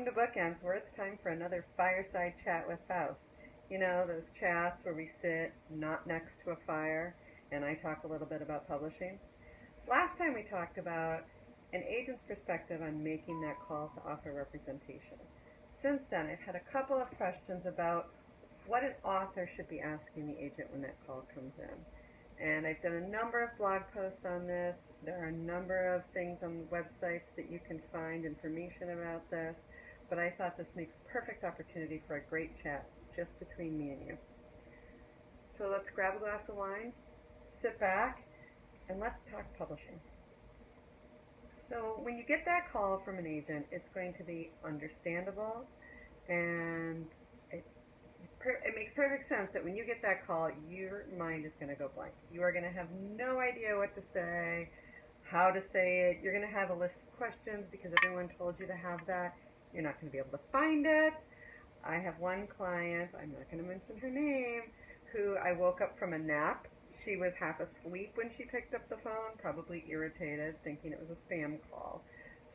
Welcome to Bookends, where it's time for another fireside chat with Faust. You know, those chats where we sit not next to a fire and I talk a little bit about publishing. Last time we talked about an agent's perspective on making that call to author representation. Since then, I've had a couple of questions about what an author should be asking the agent when that call comes in. And I've done a number of blog posts on this. There are a number of things on websites that you can find information about this. But I thought this makes perfect opportunity for a great chat just between me and you. So let's grab a glass of wine, sit back, and let's talk publishing. So when you get that call from an agent, it's going to be understandable, and it makes perfect sense that when you get that call, your mind is going to go blank. You are going to have no idea what to say, how to say it. You're going to have a list of questions because everyone told you to have that. You're not going to be able to find it. I have one client, I'm not going to mention her name, who I woke up from a nap. She was half asleep when she picked up the phone, probably irritated, thinking it was a spam call.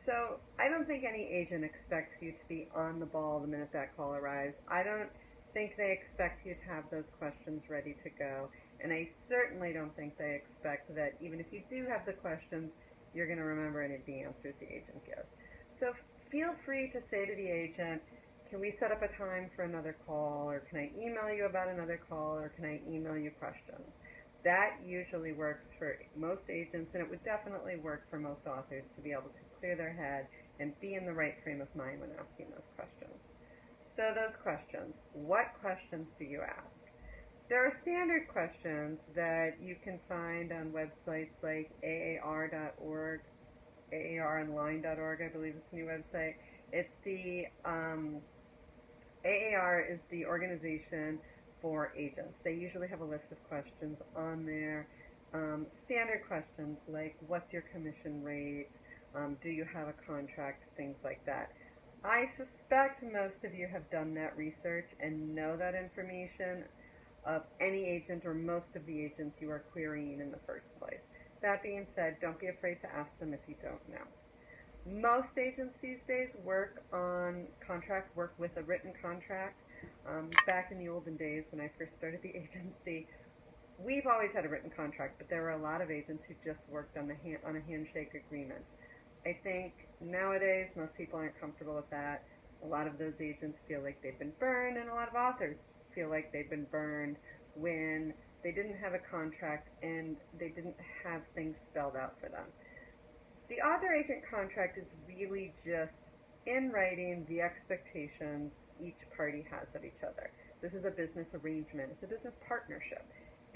So I don't think any agent expects you to be on the ball the minute that call arrives. I don't think they expect you to have those questions ready to go. And I certainly don't think they expect that even if you do have the questions, you're going to remember any of the answers the agent gives. So feel free to say to the agent, can we set up a time for another call, or can I email you about another call, or can I email you questions? That usually works for most agents, and it would definitely work for most authors to be able to clear their head and be in the right frame of mind when asking those questions. So those questions, what questions do you ask? There are standard questions that you can find on websites like aar.org, aaronline.org, I believe is the new website. It's the, AAR is the organization for agents. They usually have a list of questions on there. Standard questions like, what's your commission rate? Do you have a contract? Things like that. I suspect most of you have done that research and know that information of any agent or most of the agents you are querying in the first place. That being said, don't be afraid to ask them if you don't know. Most agents these days work with a written contract. Back in the olden days when I first started the agency, we've always had a written contract, but there were a lot of agents who just worked on a handshake agreement. I think nowadays most people aren't comfortable with that. A lot of those agents feel like they've been burned, and a lot of authors feel like they've been burned when they didn't have a contract and they didn't have things spelled out for them. The author-agent contract is really just in writing the expectations each party has of each other. This is a business arrangement. It's a business partnership.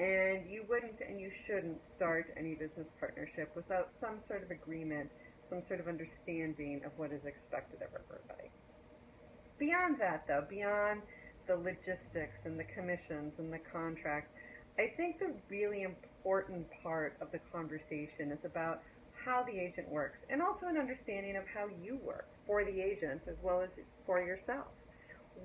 And you wouldn't and you shouldn't start any business partnership without some sort of agreement, some sort of understanding of what is expected of everybody. Beyond that, though, beyond the logistics and the commissions and the contracts, I think the really important part of the conversation is about how the agent works, and also an understanding of how you work for the agent as well as for yourself.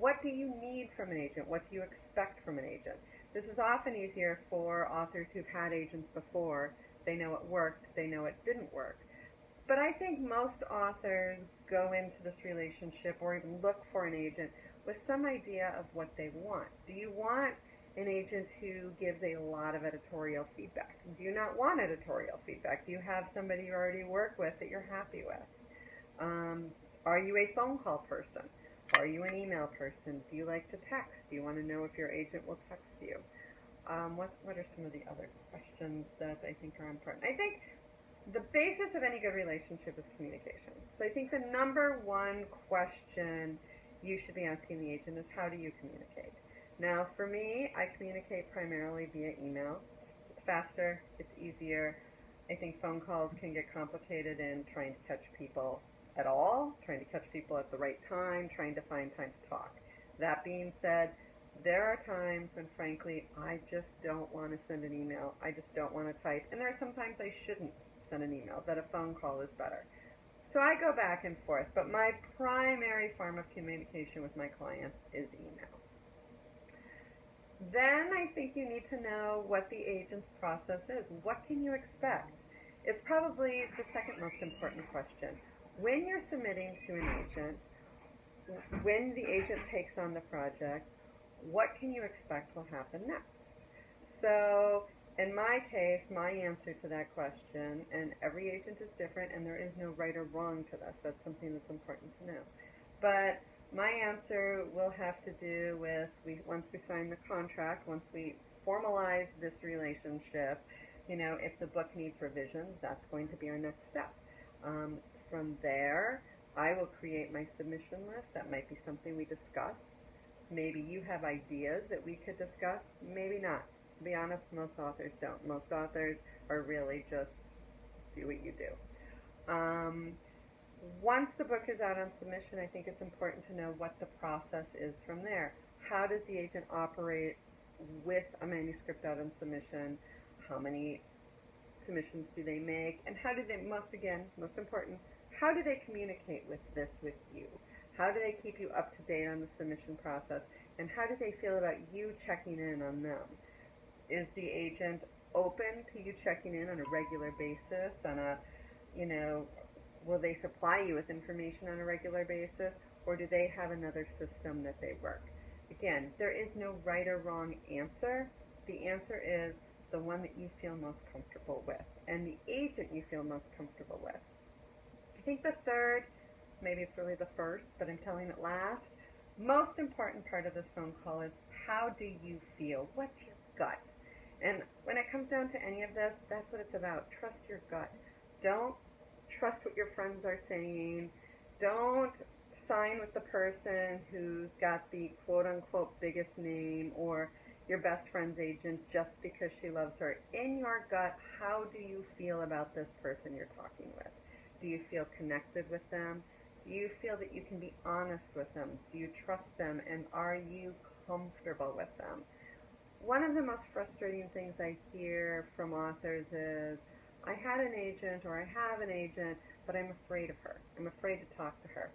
What do you need from an agent? What do you expect from an agent? This is often easier for authors who've had agents before. They know it worked, they know it didn't work. But I think most authors go into this relationship or even look for an agent with some idea of what they want. Do you want an agent who gives a lot of editorial feedback? Do you not want editorial feedback? Do you have somebody you already work with that you're happy with? Are you a phone call person? Are you an email person? Do you like to text? Do you want to know if your agent will text you? What are some of the other questions that I think are important? I think the basis of any good relationship is communication. So I think the number one question you should be asking the agent is, how do you communicate? Now, for me, I communicate primarily via email. It's faster, it's easier. I think phone calls can get complicated in trying to catch people at all, trying to catch people at the right time, trying to find time to talk. That being said, there are times when, frankly, I just don't want to send an email. I just don't want to type. And there are some times I shouldn't send an email, that a phone call is better. So I go back and forth, but my primary form of communication with my clients is email. Then I think you need to know what the agent's process is. What can you expect? It's probably the second most important question. When you're submitting to an agent, when the agent takes on the project, what can you expect will happen next? So in my case, my answer to that question, and every agent is different and there is no right or wrong to this, that's something that's important to know. But my answer will have to do with once we sign the contract, once we formalize this relationship, if the book needs revisions, that's going to be our next step. From there, I will create my submission list. That might be something we discuss. Maybe you have ideas that we could discuss. Maybe not. To be honest, most authors don't. Most authors are really just do what you do. Once the book is out on submission, I think it's important to know what the process is from there. How does the agent operate with a manuscript out on submission? How many submissions do they make? And how do they, most important, how do they communicate with you? How do they keep you up to date on the submission process? And how do they feel about you checking in on them? Is the agent open to you checking in on a regular basis? Will they supply you with information on a regular basis? Or do they have another system that they work? Again, there is no right or wrong answer. The answer is the one that you feel most comfortable with and the agent you feel most comfortable with. I think the third, maybe it's really the first, but I'm telling it last, most important part of this phone call is how do you feel? What's your gut? And when it comes down to any of this, that's what it's about. Trust your gut. Don't trust what your friends are saying. Don't sign with the person who's got the quote-unquote biggest name or your best friend's agent just because she loves her. In your gut, how do you feel about this person you're talking with? Do you feel connected with them? Do you feel that you can be honest with them? Do you trust them? And are you comfortable with them? One of the most frustrating things I hear from authors is, I had an agent or I have an agent, but I'm afraid of her. I'm afraid to talk to her.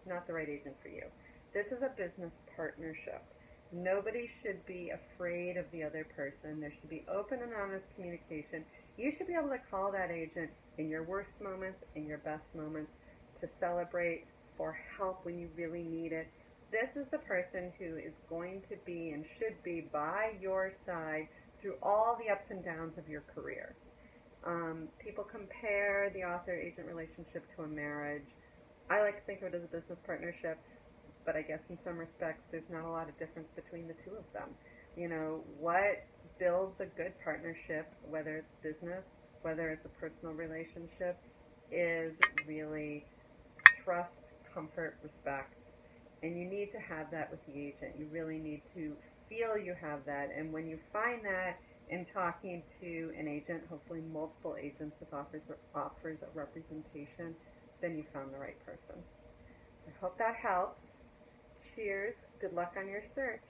Not the right agent for you. This is a business partnership. Nobody should be afraid of the other person. There should be open and honest communication. You should be able to call that agent in your worst moments, in your best moments, to celebrate, for help when you really need it. This is the person who is going to be and should be by your side through all the ups and downs of your career. People compare the author-agent relationship to a marriage. I like to think of it as a business partnership, but I guess in some respects there's not a lot of difference between the two of them. What builds a good partnership, whether it's business, whether it's a personal relationship, is really trust, comfort, respect. And you need to have that with the agent. You really need to feel you have that. And when you find that in talking to an agent, hopefully multiple agents with offers of representation, then you found the right person. I hope that helps. Cheers. Good luck on your search.